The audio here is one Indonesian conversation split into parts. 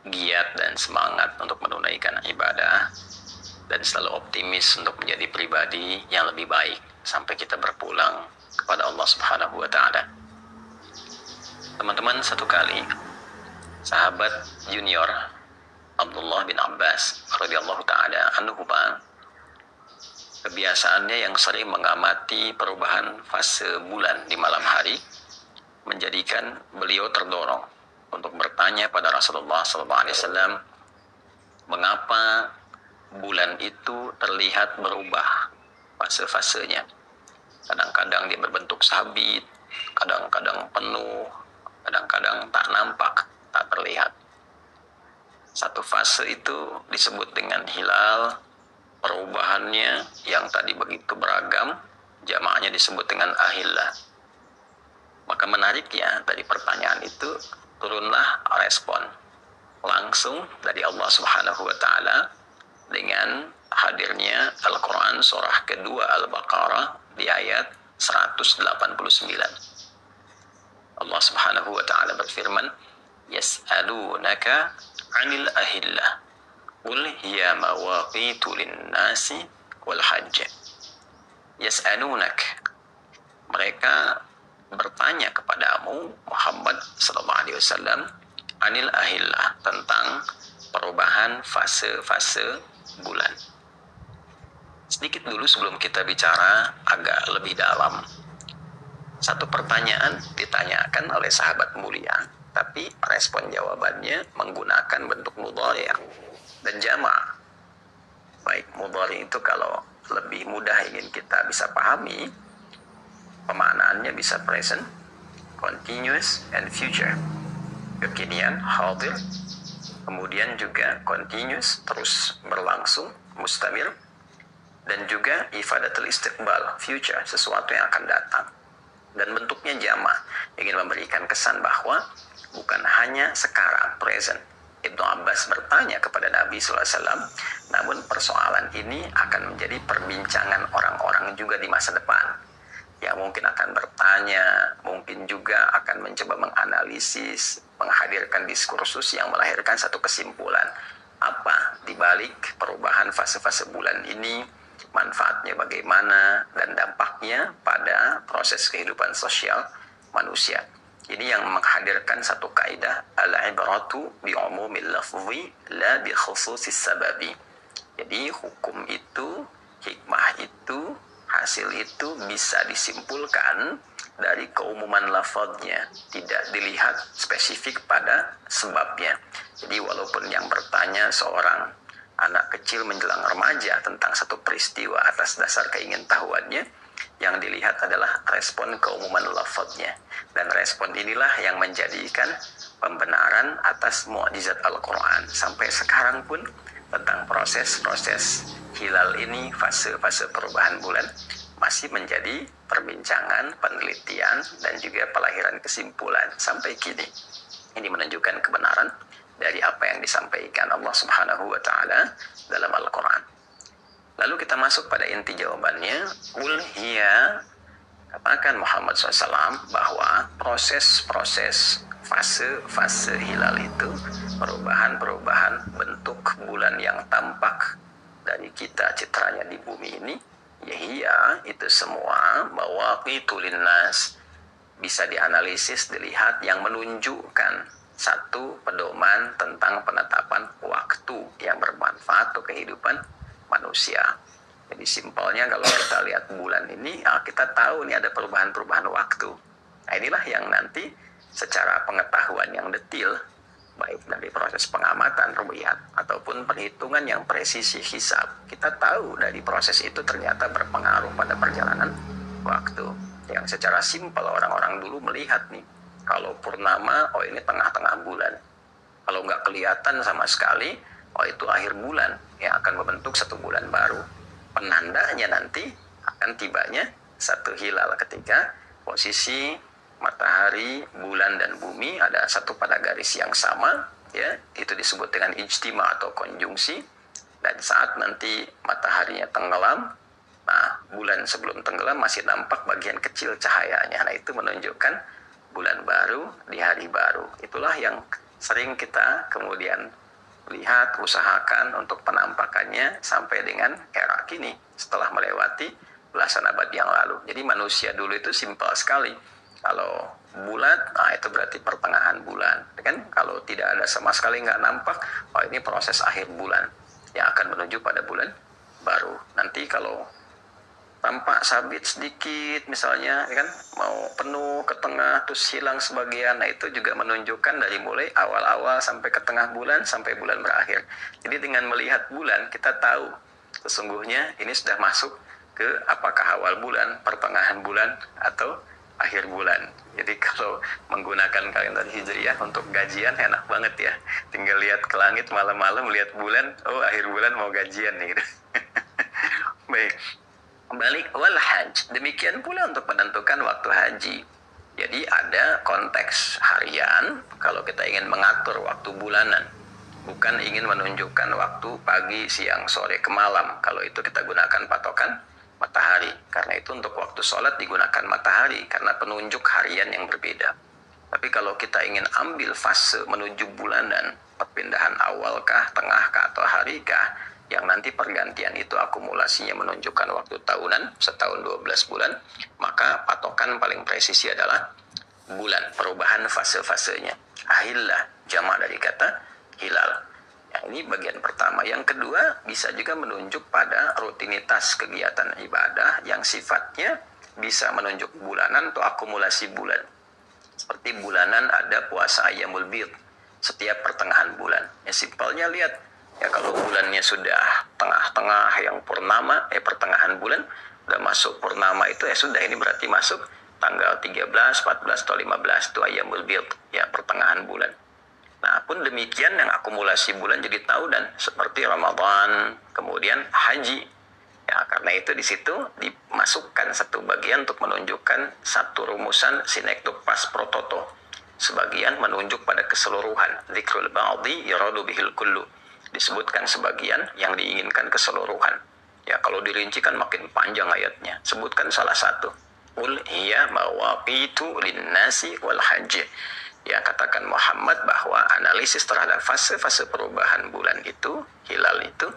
giat dan semangat untuk menunaikan ibadah dan selalu optimis untuk menjadi pribadi yang lebih baik sampai kita berpulang kepada Allah Subhanahu wa taala. Teman-teman, satu kali sahabat junior Abdullah bin Abbas radhiyallahu taala anhuma, kebiasaannya yang sering mengamati perubahan fase bulan di malam hari menjadikan beliau terdorong untuk bertanya pada Rasulullah SAW, mengapa bulan itu terlihat berubah fase-fasenya. Kadang-kadang dia berbentuk sabit, kadang-kadang penuh, kadang-kadang tak nampak, tak terlihat. Satu fase itu disebut dengan hilal, perubahannya yang tadi begitu beragam, jamaknya disebut dengan ahillah. Maka menariknya dari pertanyaan itu turunlah respon langsung dari Allah Subhanahu wa taala dengan hadirnya Al-Quran surah kedua Al-Baqarah di ayat 189. Allah Subhanahu wa taala berfirman, yas'alunaka 'anil ahillah qul hiya mawaqitu lin-nasi wal hajj. Yas'alunak, mereka bertanya kepadamu Muhammad sallallahu alaihi wasallam, anil ahillah, tentang perubahan fase-fase bulan. Sedikit dulu sebelum kita bicara agak lebih dalam. Satu pertanyaan ditanyakan oleh sahabat mulia, tapi respon jawabannya menggunakan bentuk mudhari' dan jama'. Baik, mudhari' itu kalau lebih mudah ingin kita bisa pahami, pemaknaannya bisa present, continuous, and future. Kekinian, hadir, kemudian juga continuous, terus berlangsung, mustamir, dan juga ifadatul istiqbal, future, sesuatu yang akan datang. Dan bentuknya jama', ingin memberikan kesan bahwa bukan hanya sekarang, present. Ibnu Abbas bertanya kepada Nabi SAW, namun persoalan ini akan menjadi perbincangan orang-orang juga di masa depan, yang mungkin akan bertanya, mungkin juga akan mencoba menganalisis, menghadirkan diskursus yang melahirkan satu kesimpulan. Apa dibalik perubahan fase-fase bulan ini, manfaatnya bagaimana, dan dampaknya pada proses kehidupan sosial manusia. Ini yang menghadirkan satu kaidah, al-ibratu bi umumil lafzi la bi khususis sababi. Jadi hukum itu, hikmah itu, hasil itu bisa disimpulkan dari keumuman lafadznya, tidak dilihat spesifik pada sebabnya. Jadi walaupun yang bertanya seorang anak kecil menjelang remaja tentang satu peristiwa atas dasar keingintahuannya, yang dilihat adalah respon keumuman lafadznya. Dan respon inilah yang menjadikan pembenaran atas mukjizat Al-Quran. Sampai sekarang pun tentang proses-proses hilal ini, fase-fase perubahan bulan, masih menjadi perbincangan, penelitian, dan juga pelahiran kesimpulan sampai kini. Ini menunjukkan kebenaran dari apa yang disampaikan Allah Subhanahu wa taala dalam Al-Quran. Lalu kita masuk pada inti jawabannya. Qul hiya, katakan Muhammad SAW bahwa proses-proses fase-fase hilal itu, perubahan-perubahan bentuk bulan yang tampak dari kita citranya di bumi ini, ya itu semua mawaqitu linnas, bisa dianalisis, dilihat, yang menunjukkan satu pedoman tentang penetapan waktu yang bermanfaat untuk kehidupan manusia. Jadi simpelnya kalau kita lihat bulan ini, kita tahu nih ada perubahan-perubahan waktu. Nah, inilah yang nanti secara pengetahuan yang detail, baik dari proses pengamatan ru'yat ataupun perhitungan yang presisi hisab, kita tahu dari proses itu ternyata berpengaruh pada perjalanan waktu. Yang secara simpel orang-orang dulu melihat nih, kalau purnama, oh ini tengah-tengah bulan. Kalau nggak kelihatan sama sekali, oh itu akhir bulan yang akan membentuk satu bulan baru. Penandanya nanti akan tibanya satu hilal ketika posisi matahari, bulan, dan bumi ada satu pada garis yang sama, ya, itu disebut dengan ijtima atau konjungsi. Dan saat nanti mataharinya tenggelam, nah bulan sebelum tenggelam masih nampak bagian kecil cahayanya. Nah itu menunjukkan bulan baru di hari baru. Itulah yang sering kita kemudian lihat, usahakan untuk penampakannya sampai dengan era kini setelah melewati belasan abad yang lalu. Jadi manusia dulu itu simpel sekali. Kalau bulat, nah itu berarti pertengahan bulan, kan? Kalau tidak ada sama sekali nggak nampak, oh ini proses akhir bulan yang akan menuju pada bulan baru. Nanti kalau tampak sabit sedikit misalnya, kan, mau penuh ke tengah terus hilang sebagian, nah itu juga menunjukkan dari mulai awal-awal sampai ke tengah bulan sampai bulan berakhir. Jadi dengan melihat bulan kita tahu sesungguhnya ini sudah masuk ke apakah awal bulan, pertengahan bulan, atau akhir bulan. Jadi kalau menggunakan kalender Hijriyah untuk gajian enak banget ya. Tinggal lihat ke langit malam-malam, lihat bulan, oh akhir bulan mau gajian nih gitu. Baik. Balik wal hajj. Demikian pula untuk menentukan waktu haji. Jadi ada konteks harian kalau kita ingin mengatur waktu bulanan. Bukan ingin menunjukkan waktu pagi, siang, sore, ke malam. Kalau itu kita gunakan patokan matahari. Karena itu untuk waktu sholat digunakan matahari karena penunjuk harian yang berbeda. Tapi kalau kita ingin ambil fase menuju bulanan, perpindahan awalkah, tengahkah, atau harikah, yang nanti pergantian itu akumulasinya menunjukkan waktu tahunan, setahun 12 bulan, maka patokan paling presisi adalah bulan, perubahan fase-fasenya. Ahillah, jamak dari kata hilal. Yang ini bagian pertama. Yang kedua, bisa juga menunjuk pada rutinitas kegiatan ibadah yang sifatnya bisa menunjuk bulanan atau akumulasi bulan. Seperti bulanan ada puasa Ayyamul Bid setiap pertengahan bulan. Ya simpelnya lihat, ya kalau bulannya sudah tengah-tengah yang purnama, pertengahan bulan, udah masuk purnama itu ya sudah, ini berarti masuk tanggal 13, 14, atau 15 itu Ayyamul Bid, ya pertengahan bulan. Nah, pun demikian yang akumulasi bulan jadi tahunan seperti Ramadan, kemudian haji. Ya, karena itu di situ dimasukkan satu bagian untuk menunjukkan satu rumusan sinektuk pas prototo. Sebagian menunjuk pada keseluruhan. Dzikrul ba'di yaradu bihil kullu. Disebutkan sebagian yang diinginkan keseluruhan. Ya, kalau dirincikan makin panjang ayatnya. Sebutkan salah satu. Qul hiya mawaqitu linnasi wal hajj. Ya, katakan Muhammad bahwa analisis terhadap fase-fase perubahan bulan itu, hilal itu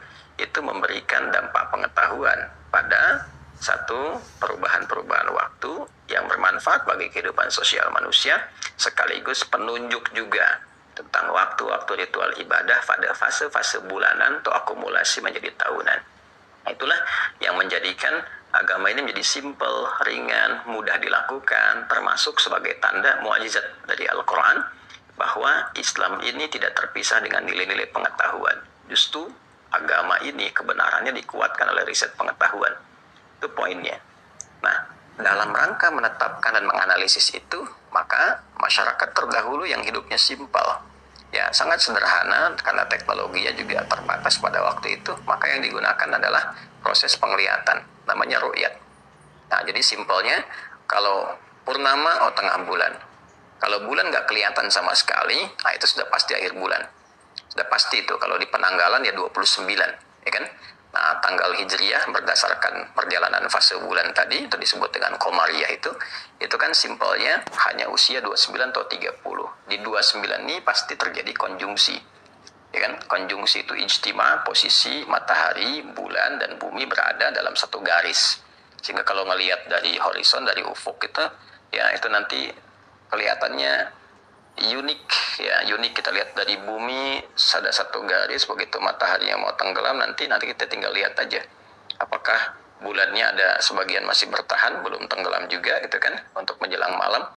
memberikan dampak pengetahuan pada satu perubahan-perubahan waktu yang bermanfaat bagi kehidupan sosial manusia, sekaligus penunjuk juga tentang waktu-waktu ritual ibadah pada fase-fase bulanan atau akumulasi menjadi tahunan. Nah, itulah yang menjadikan agama ini menjadi simpel, ringan, mudah dilakukan, termasuk sebagai tanda mukjizat dari Al-Quran bahwa Islam ini tidak terpisah dengan nilai-nilai pengetahuan. Justru agama ini kebenarannya dikuatkan oleh riset pengetahuan. Itu poinnya. Nah, dalam rangka menetapkan dan menganalisis itu, maka masyarakat terdahulu yang hidupnya simpel, ya sangat sederhana karena teknologinya juga terbatas pada waktu itu, maka yang digunakan adalah proses penglihatan, namanya ru'yat. Nah, jadi simpelnya kalau purnama, oh tengah bulan. Kalau bulan nggak kelihatan sama sekali, nah itu sudah pasti akhir bulan. Sudah pasti itu, kalau di penanggalan ya 29, ya kan? Nah, tanggal Hijriyah berdasarkan perjalanan fase bulan tadi, itu disebut dengan Qomariyah itu kan simpelnya hanya usia 29 atau 30. Di 29 ini pasti terjadi konjungsi. Ya kan? Konjungsi itu ijtima, posisi matahari, bulan, dan bumi berada dalam satu garis. Sehingga kalau ngelihat dari horizon, dari ufuk itu, ya itu nanti kelihatannya unik, ya unik. Kita lihat dari bumi ada satu garis, begitu matahari yang mau tenggelam nanti kita tinggal lihat aja apakah bulannya ada sebagian masih bertahan, belum tenggelam juga gitu kan, untuk menjelang malam.